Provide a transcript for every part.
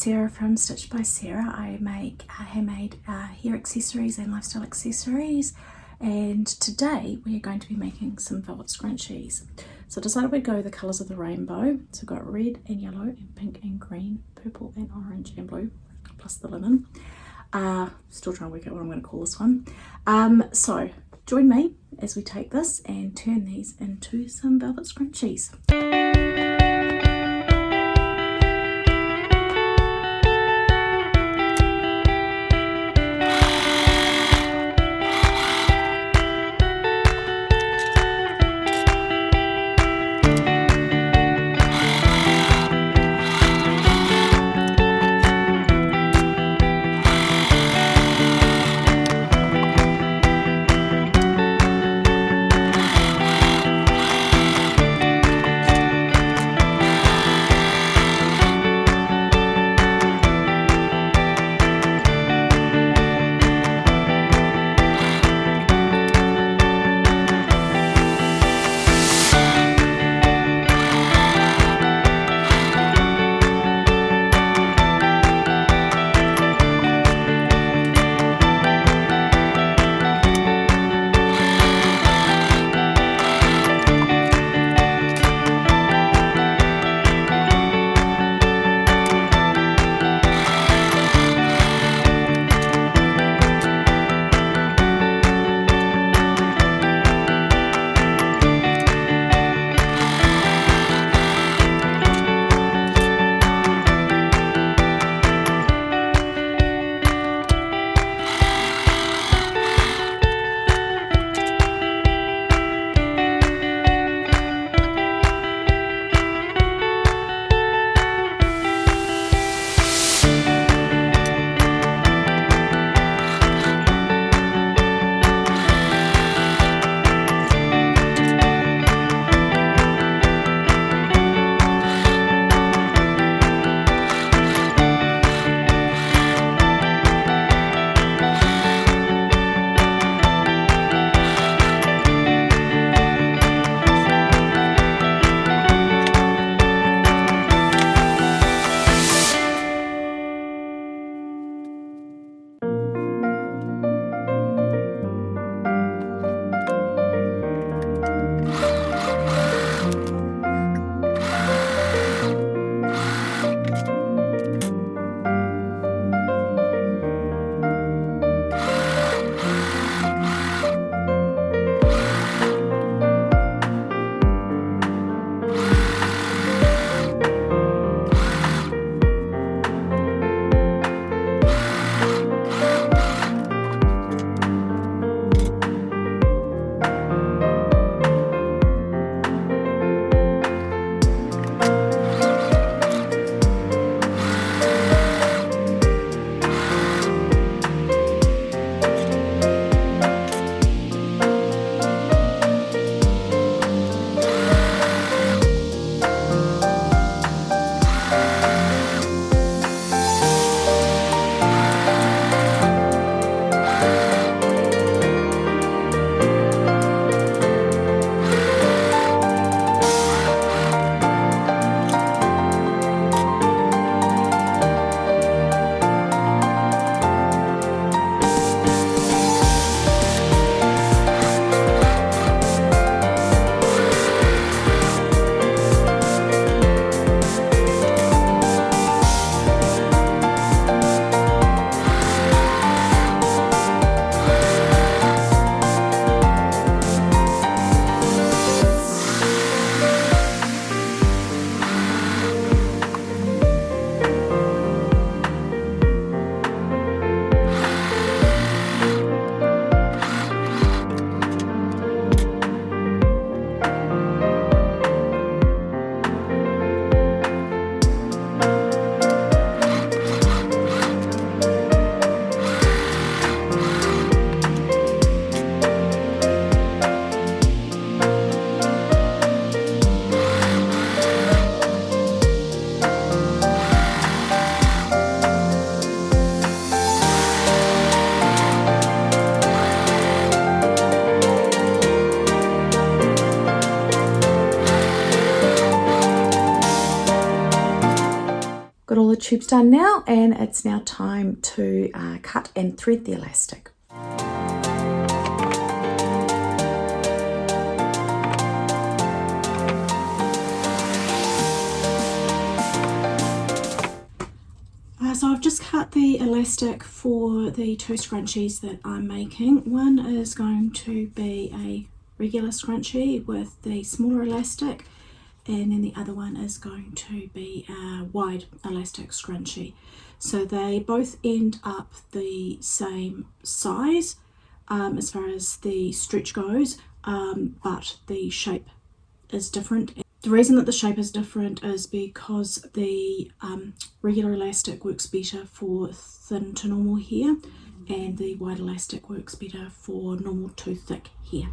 Sarah from Stitched by Sarah. I make handmade hair accessories and lifestyle accessories, and today we are going to be making some velvet scrunchies. So I decided we'd go the colours of the rainbow. So we've got red and yellow and pink and green, purple and orange and blue, plus the linen. Still trying to work out what I'm going to call this one. So join me as we take this and turn these into some velvet scrunchies. tube's done now, and it's now time to cut and thread the elastic. So I've just cut the elastic for the two scrunchies that I'm making. One is going to be a regular scrunchie with the smaller elastic, and then the other one is going to be a wide elastic scrunchie. So they both end up the same size as far as the stretch goes, but the shape is different. The reason that the shape is different is because the regular elastic works better for thin to normal hair, and the wide elastic works better for normal to thick hair.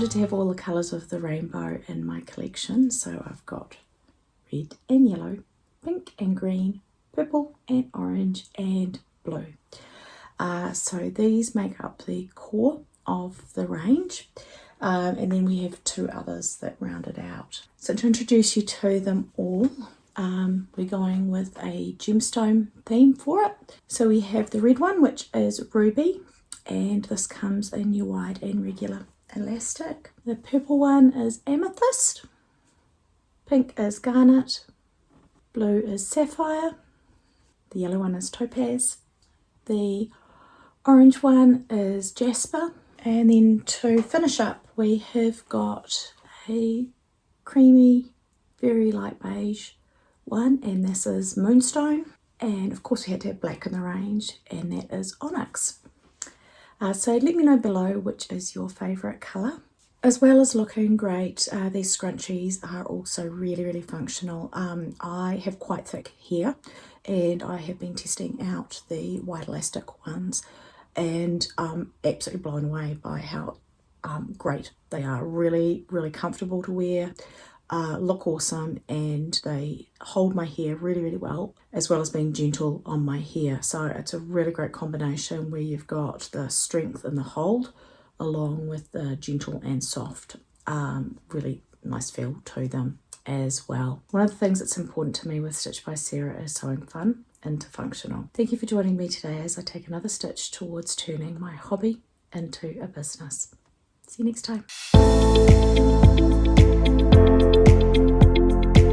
wanted to have all the colours of the rainbow in my collection, so I've got red and yellow, pink and green, purple and orange and blue. So these make up the core of the range, and then we have 2 others that round it out. So to introduce you to them all, we're going with a gemstone theme for it. So we have the red one, which is ruby, and this comes in your wide and regular elastic. The purple one is amethyst, pink is garnet, blue is sapphire, the yellow one is topaz, the orange one is Jasper, and then to finish up we have got a creamy, very light beige one, and this is Moonstone, and of course we had to have black in the range, and that is Onyx. So let me know below which is your favourite colour. As well as looking great, these scrunchies are also really functional. I have quite thick hair, and I have been testing out the wide elastic ones, and I'm absolutely blown away by how great they are. Really comfortable to wear, look awesome, and they hold my hair really well, as well as being gentle on my hair. So it's a really great combination where you've got the strength and the hold along with the gentle and soft. Really nice feel to them as well. One of the things that's important to me with Stitch by Sarah is sewing fun into functional. Thank you for joining me today as I take another stitch towards turning my hobby into a business. See you next time.